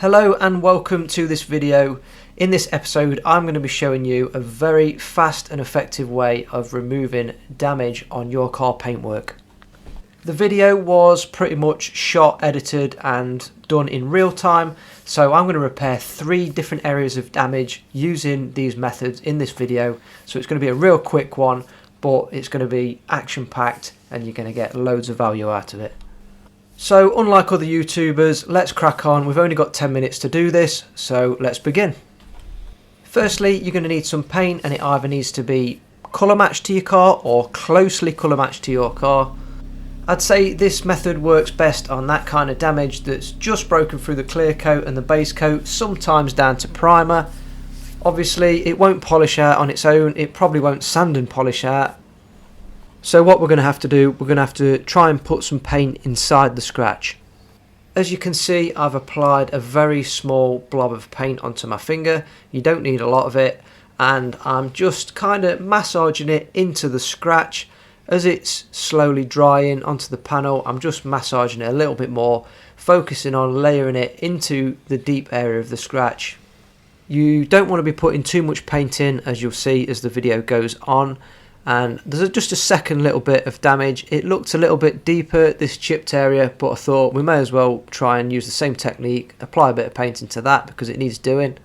Hello and welcome to this video. In this episode I'm going to be showing you a very fast and effective way of removing damage on your car paintwork. The video was pretty much shot, edited and done in real time, so I'm going to repair 3 different areas of damage using these methods in this video. So it's going to be a real quick one, but it's going to be action packed and you're going to get loads of value out of it. So unlike other YouTubers, let's crack on. We've only got 10 minutes to do this, so let's begin. Firstly, you're going to need some paint, and it either needs to be colour matched to your car or closely colour matched to your car. I'd say this method works best on that kind of damage that's just broken through the clear coat and the base coat, sometimes down to primer. Obviously it won't polish out on its own, it probably won't sand and polish out. So what we're going to have to do, we're going to have to try and put some paint inside the scratch. As you can see, I've applied a very small blob of paint onto my finger. You don't need a lot of it, and I'm just kind of massaging it into the scratch. As it's slowly drying onto the panel, I'm just massaging it a little bit more, focusing on layering it into the deep area of the scratch. You don't want to be putting too much paint in, as you'll see as the video goes on. And there's just a second little bit of damage. It looked a little bit deeper, this chipped area, but I thought we may as well try and use the same technique, apply a bit of paint into that because it needs doing.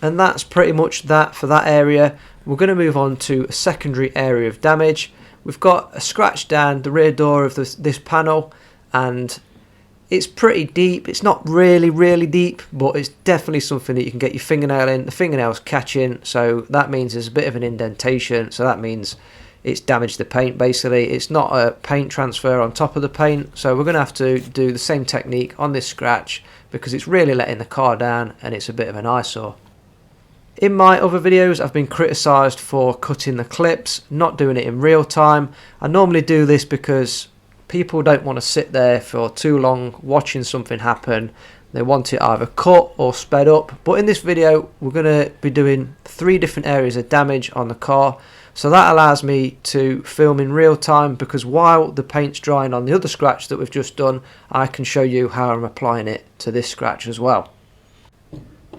And that's pretty much that for that area. We're going to move on to a secondary area of damage. We've got a scratch down the rear door of this panel, and it's pretty deep. It's not really deep, but it's definitely something that you can get your fingernail in. The fingernail's catching, so that means there's a bit of an indentation, so that means it's damaged the paint basically. It's not a paint transfer on top of the paint, so we're going to have to do the same technique on this scratch because it's really letting the car down and it's a bit of an eyesore. In my other videos I've been criticised for cutting the clips, not doing it in real time. I normally do this because people don't want to sit there for too long watching something happen. They want it either cut or sped up. But in this video we're going to be doing 3 different areas of damage on the car. So that allows me to film in real time, because while the paint's drying on the other scratch that we've just done, I can show you how I'm applying it to this scratch as well.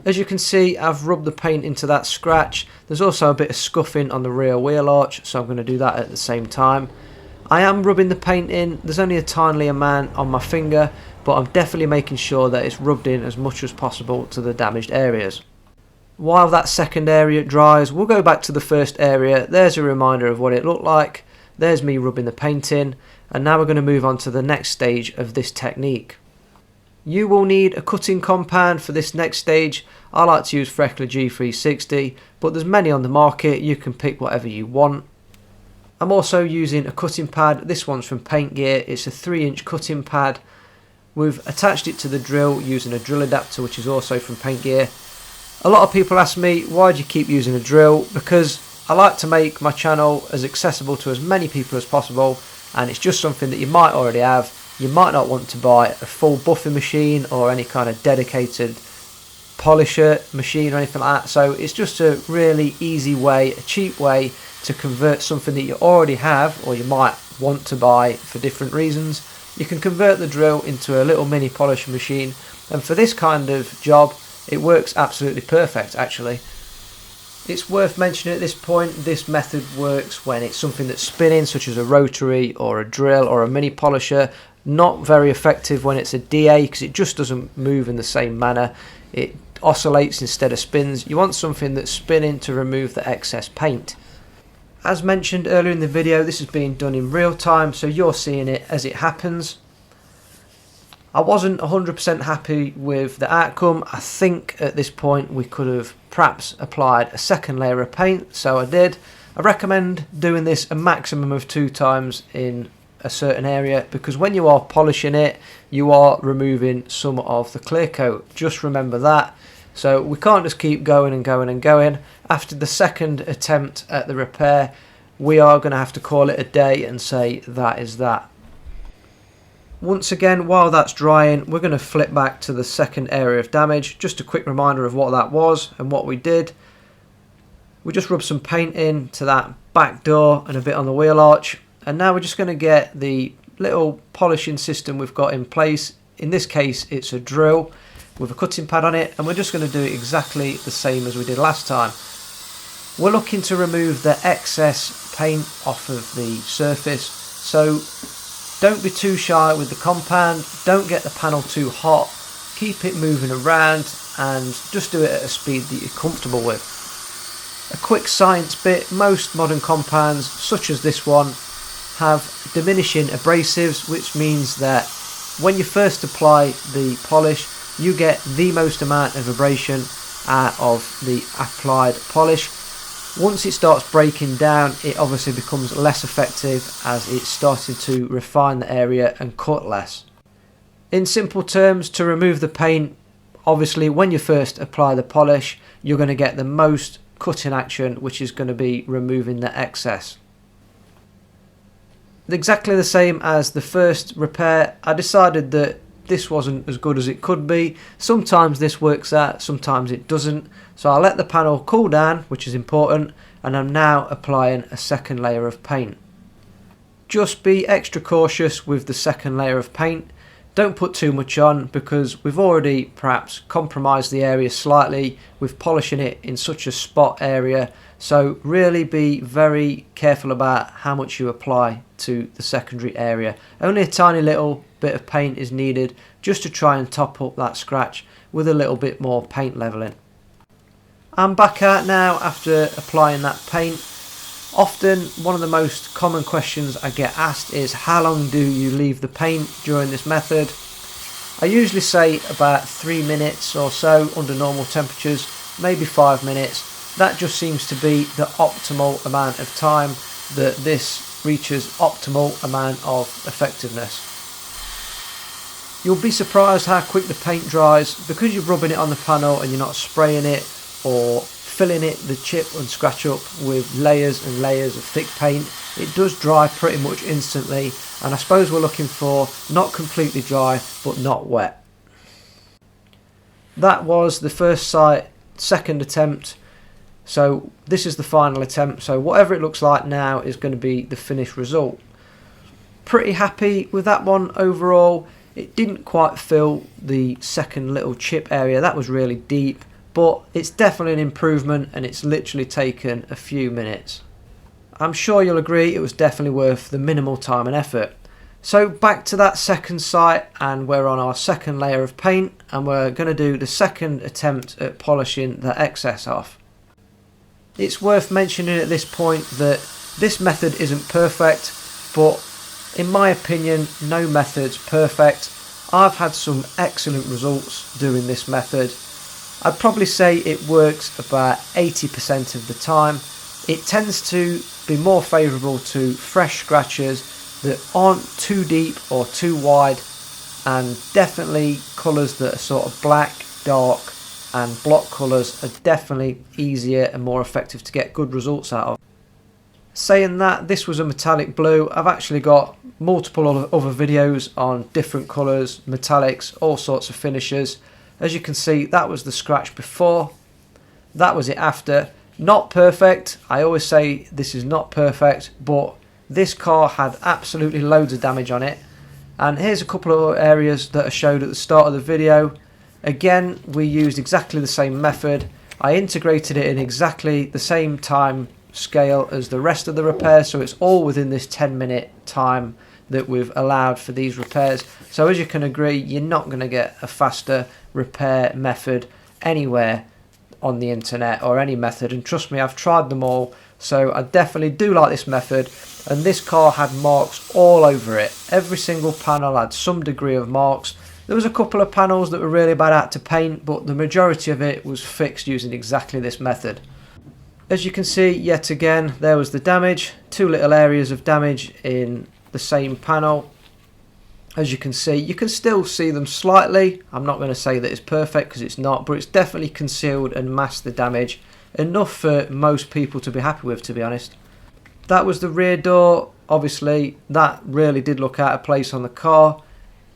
As you can see, I've rubbed the paint into that scratch. There's also a bit of scuffing on the rear wheel arch, so I'm going to do that at the same time. I am rubbing the paint in. There's only a tiny amount on my finger, but I'm definitely making sure that it's rubbed in as much as possible to the damaged areas. While that second area dries, we'll go back to the first area. There's a reminder of what it looked like. There's me rubbing the paint in, and now we're going to move on to the next stage of this technique. You will need a cutting compound for this next stage. I like to use Freckley G360, but there's many on the market. You can pick whatever you want. I'm also using a cutting pad. This one's from Paint Gear. It's a 3-inch cutting pad. We've attached it to the drill using a drill adapter, which is also from Paint Gear. A lot of people ask me, why do you keep using a drill? Because I like to make my channel as accessible to as many people as possible, and it's just something that you might already have. You might not want to buy a full buffing machine or any kind of dedicated polisher machine or anything like that. So it's just a really easy way, a cheap way to convert something that you already have or you might want to buy for different reasons. You can convert the drill into a little mini polisher machine, and for this kind of job it works absolutely perfect actually. It's worth mentioning at this point, this method works when it's something that's spinning, such as a rotary or a drill or a mini polisher. Not very effective when it's a DA because it just doesn't move in the same manner. It oscillates instead of spins. You want something that's spinning to remove the excess paint. As mentioned earlier in the video, this is being done in real time, so you're seeing it as it happens. I wasn't 100% happy with the outcome. I think at this point we could have perhaps applied a second layer of paint, so I did. I recommend doing this a maximum of 2 times in a certain area, because when you are polishing it you are removing some of the clear coat. Just remember that. So we can't just keep going and going and going. After the second attempt at the repair, we are going to have to call it a day and say that is that. Once again, while that's drying, we're going to flip back to the second area of damage. Just a quick reminder of what that was and what we did. We just rubbed some paint in to that back door and a bit on the wheel arch, and now we're just going to get the little polishing system we've got in place. In this case it's a drill, with a cutting pad on it, and we're just going to do it exactly the same as we did last time. We're looking to remove the excess paint off of the surface, so don't be too shy with the compound, don't get the panel too hot, keep it moving around and just do it at a speed that you're comfortable with. A quick science bit: most modern compounds such as this one have diminishing abrasives, which means that when you first apply the polish you get the most amount of abrasion out of the applied polish. Once it starts breaking down, it obviously becomes less effective as it's starting to refine the area and cut less. In simple terms, to remove the paint, obviously when you first apply the polish you're going to get the most cutting action, which is going to be removing the excess. Exactly the same as the first repair, I decided that this wasn't as good as it could be. Sometimes this works out, sometimes it doesn't. So I'll let the panel cool down, which is important, and I'm now applying a second layer of paint. Just be extra cautious with the second layer of paint. Don't put too much on because we've already perhaps compromised the area slightly with polishing it in such a spot area. So really be very careful about how much you apply to the secondary area. Only a tiny little bit of paint is needed just to try and top up that scratch with a little bit more paint leveling. I'm back out now after applying that paint. Often one of the most common questions I get asked is how long do you leave the paint during this method? I usually say about 3 minutes or so under normal temperatures, maybe 5 minutes. That just seems to be the optimal amount of time that this reaches optimal amount of effectiveness. You'll be surprised how quick the paint dries because you're rubbing it on the panel and you're not spraying it or filling it the chip and scratch up with layers and layers of thick paint. It does dry pretty much instantly, and I suppose we're looking for not completely dry but not wet. That was the first second attempt, so this is the final attempt. So whatever it looks like now is going to be the finished result. Pretty happy with that one overall. It didn't quite fill the second little chip area, that was really deep, but it's definitely an improvement and it's literally taken a few minutes. I'm sure you'll agree it was definitely worth the minimal time and effort. So back to that second site, and we're on our second layer of paint and we're going to do the second attempt at polishing the excess off. It's worth mentioning at this point that this method isn't perfect, but in my opinion no method's perfect. I've had some excellent results doing this method. I'd probably say it works about 80% of the time. It tends to be more favourable to fresh scratches that aren't too deep or too wide, and definitely colours that are sort of black, dark and block colours are definitely easier and more effective to get good results out of. Saying that, this was a metallic blue. I've actually got multiple other videos on different colours, metallics, all sorts of finishes. As you can see, that was the scratch before, that was it after. Not perfect, I always say this is not perfect, but this car had absolutely loads of damage on it. And here's a couple of areas that I showed at the start of the video. Again, we used exactly the same method. I integrated it in exactly the same time scale as the rest of the repairs, so it's all within this 10-minute time that we've allowed for these repairs. So as you can agree, you're not going to get a faster repair method anywhere on the internet or any method, and trust me, I've tried them all, so I definitely do like this method. And this car had marks all over it. Every single panel had some degree of marks. There was a couple of panels that were really bad out to paint, but the majority of it was fixed using exactly this method. As you can see, yet again, there was the damage, two little areas of damage in the same panel. As you can see, you can still see them slightly. I'm not going to say that it's perfect because it's not, but it's definitely concealed and masked the damage enough for most people to be happy with, to be honest. That was the rear door. Obviously that really did look out of place on the car.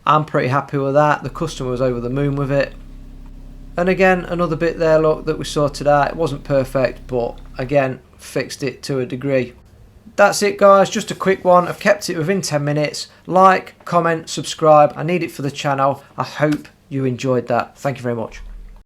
I'm pretty happy with that. The customer was over the moon with it. And again, another bit there, look, that we sorted out. It wasn't perfect, but again, fixed it to a degree. That's it guys, just a quick one. I've kept it within 10 minutes. Like, comment, subscribe. I need it for the channel. I hope you enjoyed that. Thank you very much.